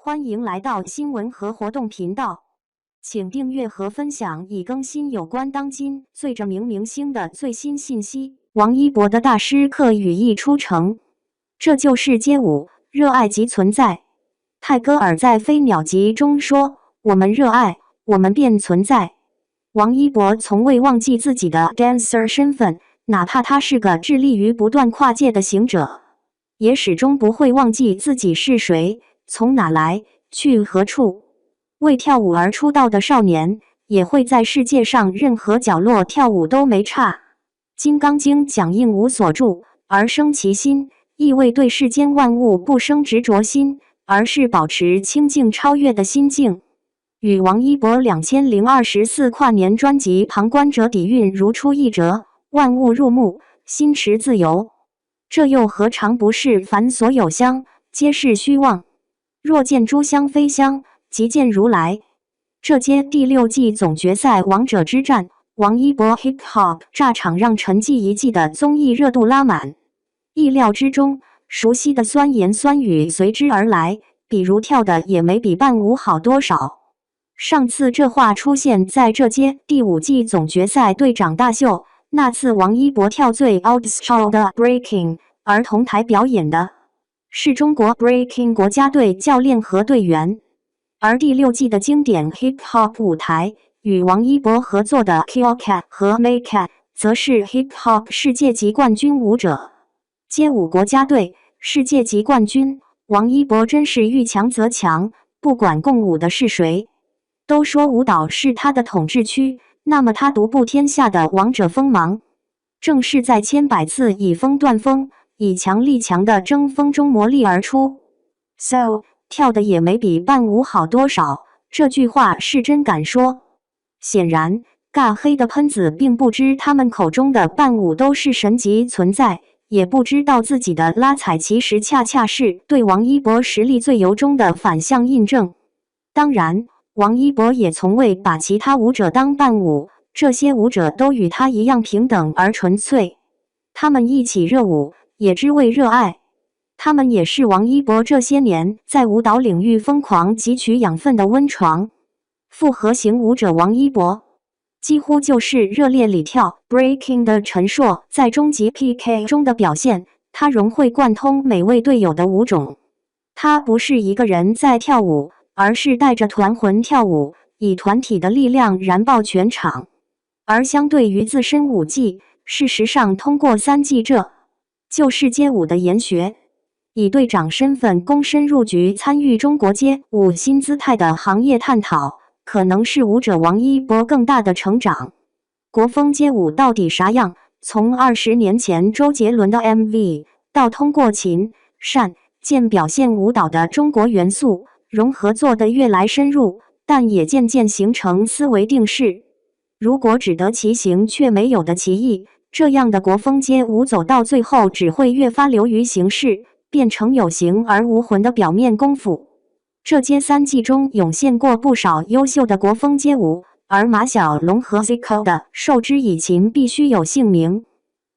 欢迎来到新闻和活动频道，请订阅和分享已更新有关当今最着名明星的最新信息。王一博的大师课语义出城，这就是街舞，热爱即存在。泰戈尔在《飞鸟集》中说：“我们热爱，我们便存在。”王一博从未忘记自己的 dancer 身份，哪怕他是个致力于不断跨界的行者，也始终不会忘记自己是谁，从哪来，去何处。为跳舞而出道的少年，也会在世界上任何角落跳舞都没差。《金刚经》讲应无所住而生其心，意味对世间万物不生执着心，而是保持清净超越的心境。与王一博2024跨年专辑《旁观者》底蕴如出一辙，万物入目，心驰自由。这又何尝不是凡所有相，皆是虚妄？若见诸香非香，即见如来。这届第6季总决赛王者之战，王一博 Hip Hop 炸场让沉寂一季的综艺热度拉满。意料之中，熟悉的酸言酸语随之而来，比如跳的也没比伴舞好多少。上次这话出现在这届第5季总决赛队长大秀，那次王一博跳最 outstyle 的 Breaking， 而同台表演的是中国 Breaking 国家队教练和队员。而第6季的经典 Hip Hop 舞台，与王一博合作的 Killcat 和 Maycat 则是 Hip Hop 世界级冠军舞者。街舞国家队世界级冠军，王一博真是遇强则强，不管共舞的是谁。都说舞蹈是他的统治区，那么他独步天下的王者锋芒，正是在千百次以锋断锋，以强力强的争锋中磨砺而出。So， 跳的也没比伴舞好多少，这句话是真敢说。显然，尬黑的喷子并不知他们口中的伴舞都是神级存在，也不知道自己的拉踩其实恰恰是对王一博实力最由衷的反向印证。当然，王一博也从未把其他舞者当伴舞，这些舞者都与他一样平等而纯粹。他们一起热舞，也只为热爱。他们也是王一博这些年在舞蹈领域疯狂汲取养分的温床。复合型舞者王一博，几乎就是热烈里跳 Breaking 的陈硕在终极 PK 中的表现，他融会贯通每位队友的舞种。他不是一个人在跳舞，而是带着团魂跳舞，以团体的力量燃爆全场。而相对于自身舞技，事实上通过3季这就是街舞的研学。以队长身份躬身入局参与中国街舞新姿态的行业探讨，可能是舞者王一博更大的成长。国风街舞到底啥样？从20年前周杰伦的 MV， 到通过琴、扇、剑表现舞蹈的中国元素，融合做得越来深入，但也渐渐形成思维定式。如果只得其形却没有的其意，这样的国风街舞走到最后只会越发流于形式，变成有形而无魂的表面功夫。这届3季中涌现过不少优秀的国风街舞，而马小龙和 Zico 的受之以情必须有姓名。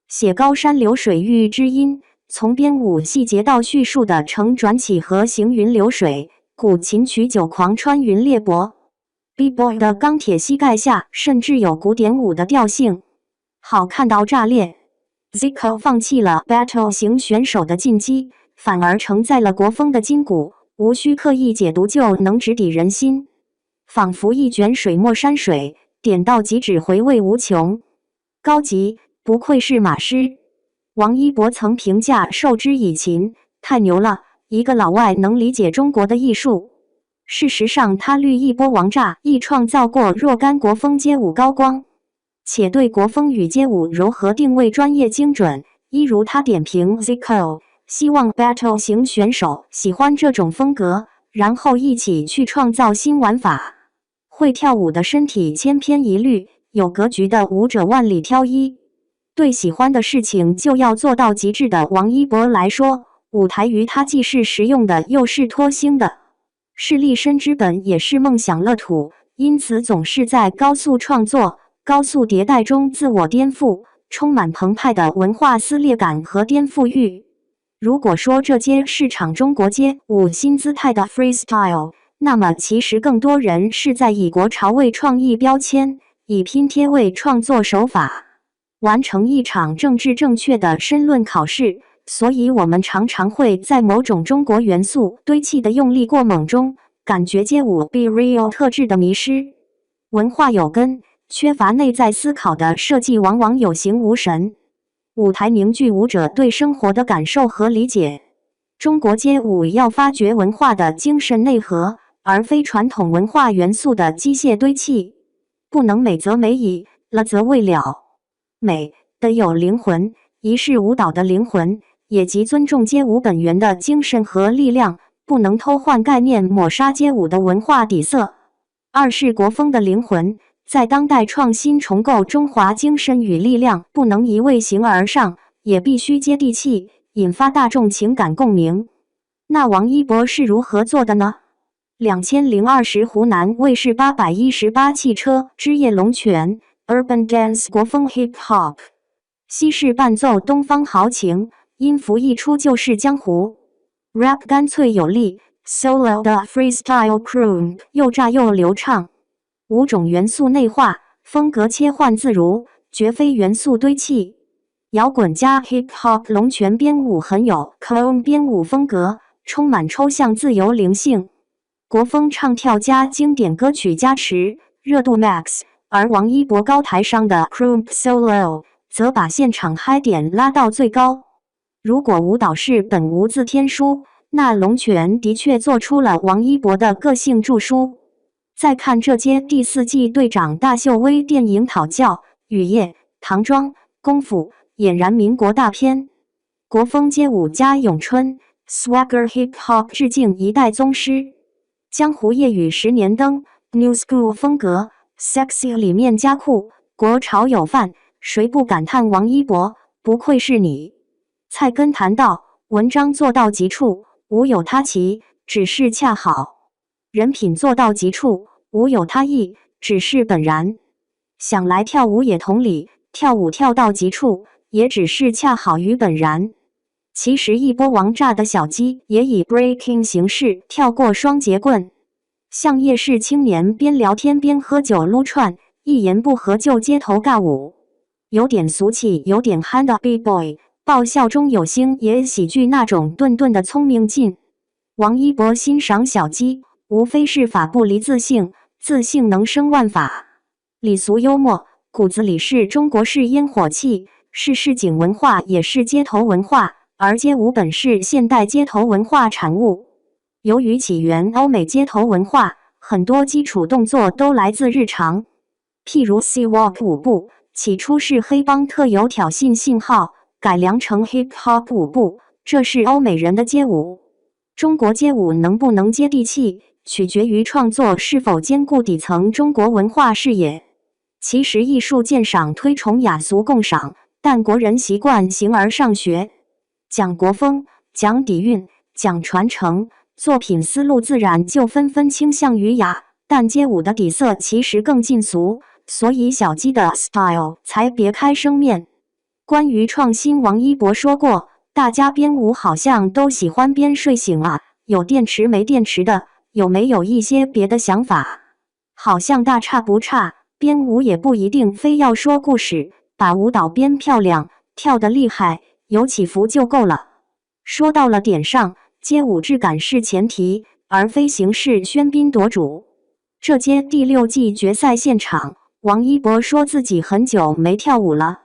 写高山流水遇知音，从编舞细节到叙述的承转起和行云流水，古琴曲酒狂穿云裂帛。B-boy 的钢铁膝盖下甚至有古典舞的调性，好看到炸裂。Zico 放弃了 battle 型选手的进击，反而承载了国风的筋骨，无需刻意解读就能直抵人心，仿佛一卷水墨山水，点到即止，回味无穷。高级，不愧是马师。王一博曾评价受之以情，太牛了，一个老外能理解中国的艺术。事实上，他绿一波王炸亦创造过若干国风街舞高光，且对国风与街舞柔和定位专业精准。一如他点评 Zico， 希望 battle 型选手喜欢这种风格，然后一起去创造新玩法。会跳舞的身体千篇一律，有格局的舞者万里挑一。对喜欢的事情就要做到极致的王一博来说，舞台于他既是实用的又是脱星的，是立身之本也是梦想乐土，因此总是在高速创作、高速迭代中自我颠覆，充满澎湃的文化撕裂感和颠覆欲。如果说这街是场中国街舞新姿态的 freestyle， 那么其实更多人是在以国潮为创意标签，以拼贴为创作手法，完成一场政治正确的申论考试。所以我们常常会在某种中国元素堆砌的用力过猛中，感觉街舞 be real 特质的迷失。文化有根，缺乏内在思考的设计往往有形无神。舞台凝聚舞者对生活的感受和理解。中国街舞要发掘文化的精神内核，而非传统文化元素的机械堆砌。不能美则美矣，了则未了。美得有灵魂，一是舞蹈的灵魂，也即尊重街舞本源的精神和力量，不能偷换概念，抹杀街舞的文化底色。二是国风的灵魂，在当代创新重构中华精神与力量，不能一味形而上，也必须接地气，引发大众情感共鸣。那王一博是如何做的呢？2020湖南卫视818汽车之夜龙泉 Urban Dance 国风 Hip Hop， 西式伴奏东方豪情，音符一出就是江湖。Rap 干脆有力 ，Solo 的 Freestyle Croon 又炸又流畅。五种元素内化，风格切换自如，绝非元素堆砌。摇滚加 Hip Hop 龙泉编舞很有 Clone 编舞风格，充满抽象自由灵性。国风唱跳加经典歌曲加持，热度 max。而王一博高台上的 Croon Solo 则把现场嗨点拉到最高。如果舞蹈是本无字天书，那龙泉的确做出了王一博的个性著书。再看这街第4季队长大秀微电影讨教、雨夜、唐装、功夫，俨然民国大片。国风街舞加咏春 ，Swagger Hip Hop 致敬一代宗师。江湖夜雨10年灯 ，New School 风格 ，Sexy 里面加酷，国潮有范，谁不感叹王一博不愧是你？菜根谈到，文章做到极处，无有他奇，只是恰好。人品做到极处，无有他意，只是本然。想来跳舞也同理，跳舞跳到极处，也只是恰好与本然。其实一波王炸的小鸡也以 breaking 形式跳过双节棍，像夜市青年边聊天边喝酒撸串，一言不合就街头尬舞，有点俗气，有点憨的 B-boy， 爆笑中有星爷喜剧那种顿顿的聪明劲。王一博欣赏小鸡，无非是法不离自性，自性能生万法。礼俗幽默，骨子里是中国式烟火气，是市井文化，也是街头文化，而街舞本是现代街头文化产物。由于起源欧美街头文化，很多基础动作都来自日常。譬如 C-Walk 舞步，起初是黑帮特有挑衅信号，改良成 Hip Hop 舞步，这是欧美人的街舞。中国街舞能不能接地气，取决于创作是否兼顾底层中国文化视野。其实艺术鉴赏推崇雅俗共赏，但国人习惯形而上学，讲国风，讲底蕴，讲传承，作品思路自然就纷纷倾向于雅，但街舞的底色其实更近俗，所以小鸡的 style 才别开生面。关于创新，王一博说过，大家编舞好像都喜欢编睡醒啊，有电池没电池的，有没有一些别的想法？好像大差不差，编舞也不一定非要说故事，把舞蹈编漂亮，跳得厉害，有起伏就够了。说到了点上，街舞质感是前提，而非形式喧宾夺主。这街第6季决赛现场，王一博说自己很久没跳舞了。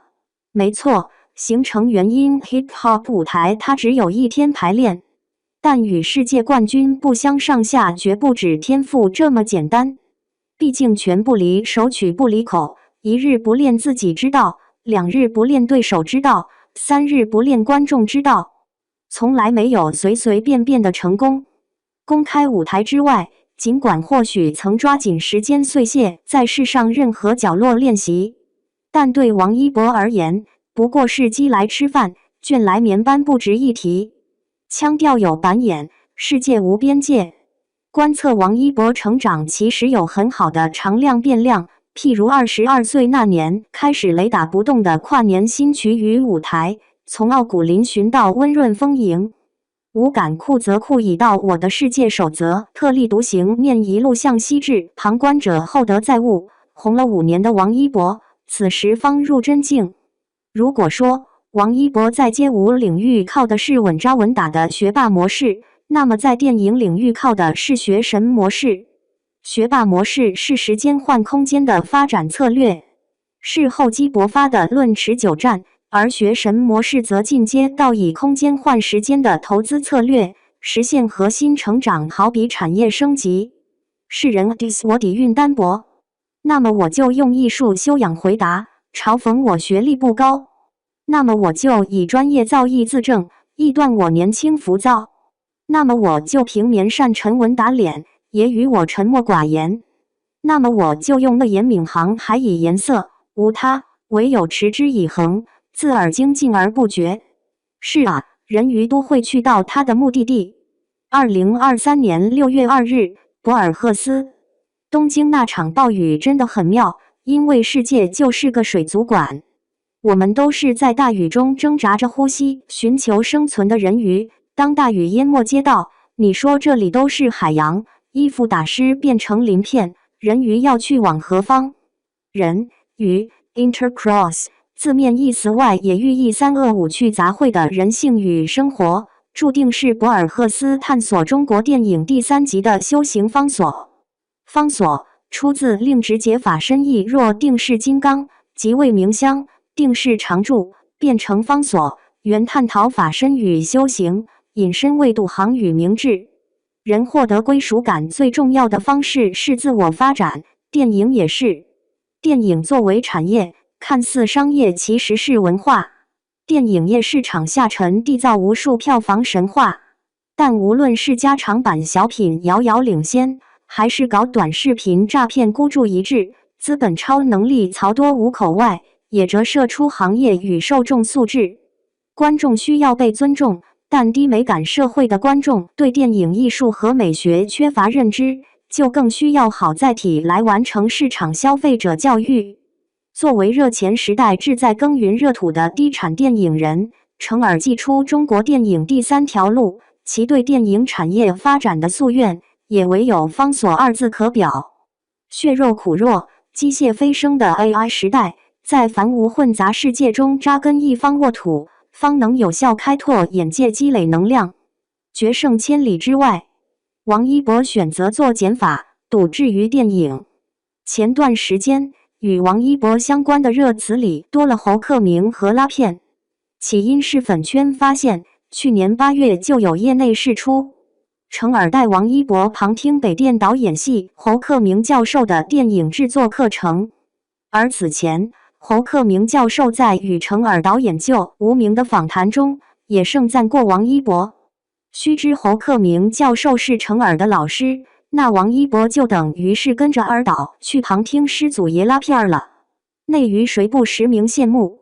没错，形成原因 Hip Hop 舞台它只有1天排练，但与世界冠军不相上下，绝不止天赋这么简单。毕竟拳不离手，曲不离口，1日不练自己知道，2日不练对手知道，3日不练观众知道。从来没有随随便便的成功。公开舞台之外，尽管或许曾抓紧时间碎屑在世上任何角落练习，但对王一博而言，不过是鸡来吃饭，倦来眠班不值一提。腔调有板眼，世界无边界。观测王一博成长其实有很好的常量变量，譬如22岁那年开始雷打不动的跨年新曲与舞台，从傲骨嶙峋到温润丰盈。无感酷则酷已到我的世界守则，特立独行面一路向西至，旁观者厚德载物。红了5年的王一博，此时方入真境。如果说王一博在街舞领域靠的是稳扎稳打的学霸模式，那么在电影领域靠的是学神模式。学霸模式是时间换空间的发展策略，是厚积薄发的论持久战，而学神模式则进阶到以空间换时间的投资策略，实现核心成长，好比产业升级。世人 diss 我底蕴单薄，那么我就用艺术修养回答；嘲讽我学历不高，那么我就以专业造诣自证；臆断我年轻浮躁，那么我就凭绵善沉稳打脸；揶揄我沉默寡言，那么我就用乐言闵行，还以颜色。无他，唯有持之以恒，自而精进而不绝。是啊，人鱼都会去到他的目的地。2023年6月2日，博尔赫斯。东京那场暴雨真的很妙，因为世界就是个水族馆。我们都是在大雨中挣扎着呼吸、寻求生存的人鱼。当大雨淹没街道，你说这里都是海洋，衣服打湿变成鳞片，人鱼要去往何方？人鱼 intercross 字面意思外也寓意三恶五趣杂烩的人性与生活，注定是博尔赫斯探索中国电影第3集的修行方所。方所出自令直解法身意若定是金刚，即为明香，定是常住，变成方所，原探讨法身与修行，引申为度行与明智。人获得归属感最重要的方式是自我发展，电影也是。电影作为产业，看似商业，其实是文化。电影业市场下沉，缔造无数票房神话。但无论是加长版小品遥遥领先，还是搞短视频诈骗孤注一掷，资本超能力槽多无口外，也折射出行业与受众素质。观众需要被尊重，但低美感社会的观众对电影艺术和美学缺乏认知，就更需要好载体来完成市场消费者教育。作为热钱时代志在耕耘热土的低产电影人，程耳祭出中国电影第3条路，其对电影产业发展的夙愿也唯有方所2字可表。血肉苦弱、机械飞升的 AI 时代，在凡无混杂世界中扎根一方沃土，方能有效开拓眼界，积累能量，决胜千里之外。王一博选择做减法，笃志于电影。前段时间，与王一博相关的热词里多了侯克明和拉片，起因是粉圈发现，去年8月就有业内释出，程耳带王一博旁听北电导演系侯克明教授的电影制作课程。而此前，侯克明教授在与程耳导演就无名的访谈中，也盛赞过王一博。须知侯克明教授是程耳的老师，那王一博就等于是跟着耳导去旁听师祖爷拉片了，内娱谁不实名羡慕？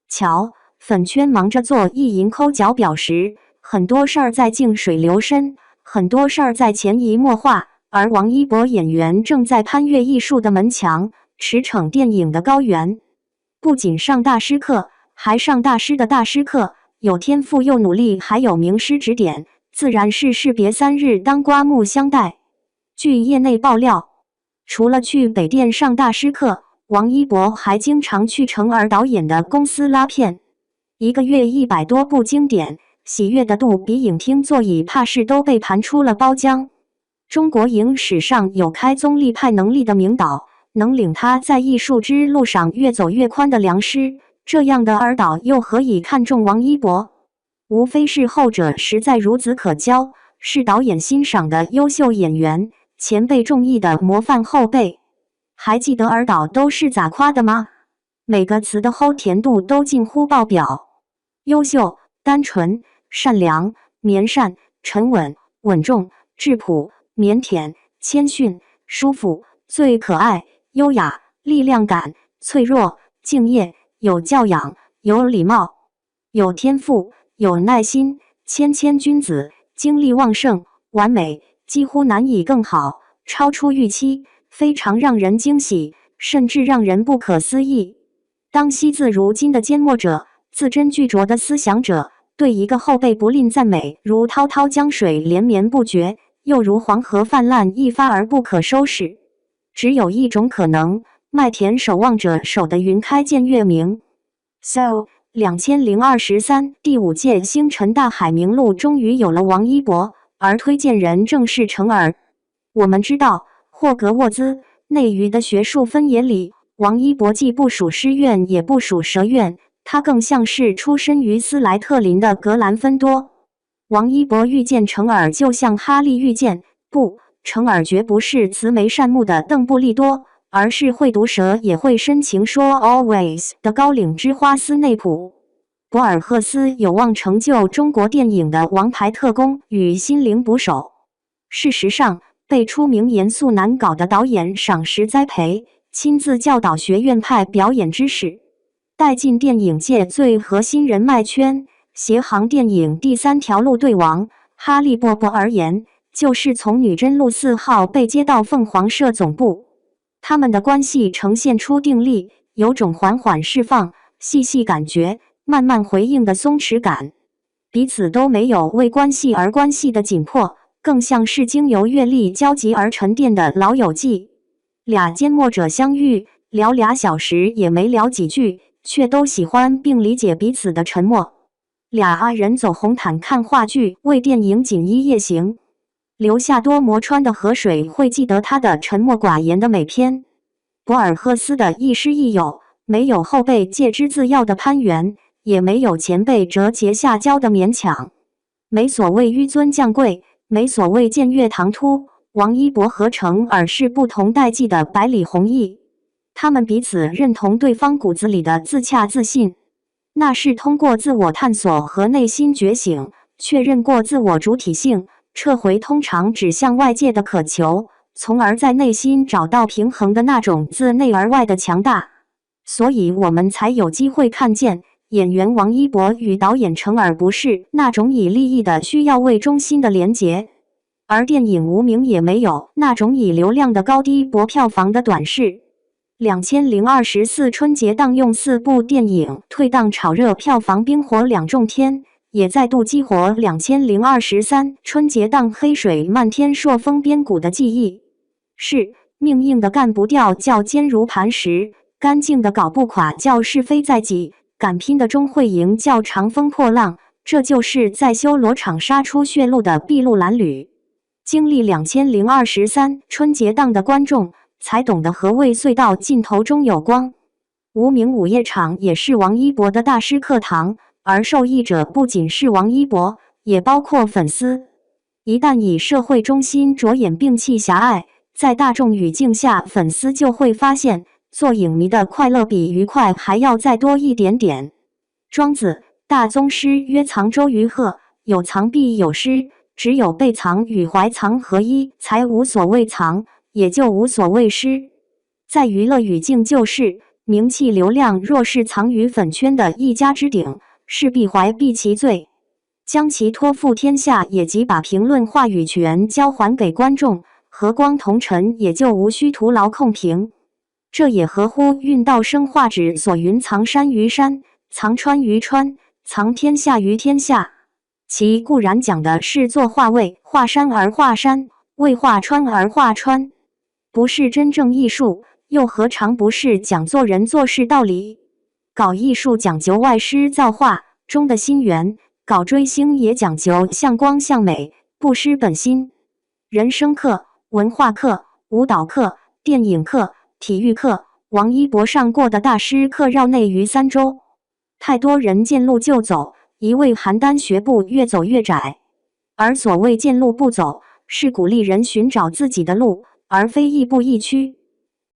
瞧，粉圈忙着做意淫抠脚表时，很多事儿在静水流深，很多事儿在潜移默化，而王一博演员正在攀越艺术的门墙，驰骋电影的高原。不仅上大师课，还上大师的大师课，有天赋又努力，还有名师指点，自然是士别3日当刮目相待。据业内爆料，除了去北电上大师课，王一博还经常去程耳导演的公司拉片，1个月100多部经典，喜悦的度比影厅座椅怕是都被盘出了包浆。中国影史上有开宗立派能力的名导，能领他在艺术之路上越走越宽的良师，这样的耳导又何以看重王一博？无非是后者实在孺子可教，是导演欣赏的优秀演员，前辈中意的模范后辈。还记得耳导都是咋夸的吗？每个词的齁甜度都近乎爆表。优秀、单纯、善良、绵善、沉稳、稳重、质朴、腼腆、谦逊、舒服、最可爱、优雅、力量感、脆弱、敬业、有教养、有礼貌、有天赋、有耐心、谦君子、精力旺盛、完美，几乎难以更好，超出预期，非常让人惊喜，甚至让人不可思议。当惜字如金的缄默者，字斟句酌的思想者，对一个后辈不吝赞美，如滔滔江水连绵不绝，又如黄河泛滥一发而不可收拾。只有一种可能，麦田守望者守得云开见月明。So 2023第5届星辰大海名录终于有了王一博，而推荐人正是程耳。我们知道，霍格沃兹内娱的学术分野里，王一博既不属诗院，也不属蛇院，他更像是出身于斯莱特林的格兰芬多。王一博遇见程耳，就像哈利遇见程耳绝不是慈眉善目的邓布利多，而是会毒舌也会深情说 always 的高岭之花斯内普。博尔赫斯有望成就中国电影的王牌特工与心灵捕手。事实上，被出名严肃难搞的导演赏识栽培，亲自教导学院派表演知识，带进电影界最核心人脉圈，协行电影第3条路对王哈利波特而言，就是从女真路4号被接到凤凰社总部。他们的关系呈现出定力，有种缓缓释放、细细感觉、慢慢回应的松弛感。彼此都没有为关系而关系的紧迫，更像是经由阅历交集而沉淀的老友记。俩缄默者相遇，聊2小时也没聊几句，却都喜欢并理解彼此的沉默。俩人走红毯看话剧，为电影锦衣夜行。留下多摩川的河水会记得他的沉默寡言的美篇。博尔赫斯的亦师亦友，没有后辈借之自要的攀援，也没有前辈折节下交的勉强。没所谓纡尊降贵，没所谓僭越唐突。王一博和程耳是不同代际的百里弘毅，他们彼此认同对方骨子里的自洽自信，那是通过自我探索和内心觉醒，确认过自我主体性，撤回通常指向外界的渴求，从而在内心找到平衡的那种自内而外的强大。所以我们才有机会看见演员王一博与导演程耳不是那种以利益的需要为中心的连结，而电影无名也没有那种以流量的高低博票房的短视。2024春节档用4部电影退档炒热票房冰火两重天，也再度激活2023春节档黑水漫天朔风边谷的记忆。是命硬的干不掉叫坚如磐石，干净的搞不垮叫是非在己，敢拼的终会赢叫长风破浪。这就是在修罗场杀出血路的筚路蓝缕。经历2023春节档的观众才懂得何谓隧道尽头中有光。无名午夜场也是王一博的大师课堂，而受益者不仅是王一博，也包括粉丝。一旦以社会中心着眼摒弃狭隘，在大众语境下，粉丝就会发现做影迷的快乐比愉快还要再多一点点。庄子大宗师曰：藏周于壑，有藏必有失，只有被藏与怀藏合一，才无所谓藏，也就无所谓失。在娱乐语境，就是名气流量若是藏于粉圈的一家之顶，势必怀璧其罪，将其托付天下，也即把评论话语权交还给观众，和光同尘，也就无需徒劳控评。这也合乎运道生化指所云：藏山于山，藏川于川，藏天下于天下。其固然讲的是做画为画山而画山，为画川而画川，不是真正艺术，又何尝不是讲做人做事道理？搞艺术讲究外师造化中的心源，搞追星也讲究向光向美，不失本心。人生课、文化课、舞蹈课、电影课、体育课，王一博上过的大师课绕内于3周。太多人见路就走，一味邯郸学步越走越窄。而所谓见路不走，是鼓励人寻找自己的路，而非亦步亦趋。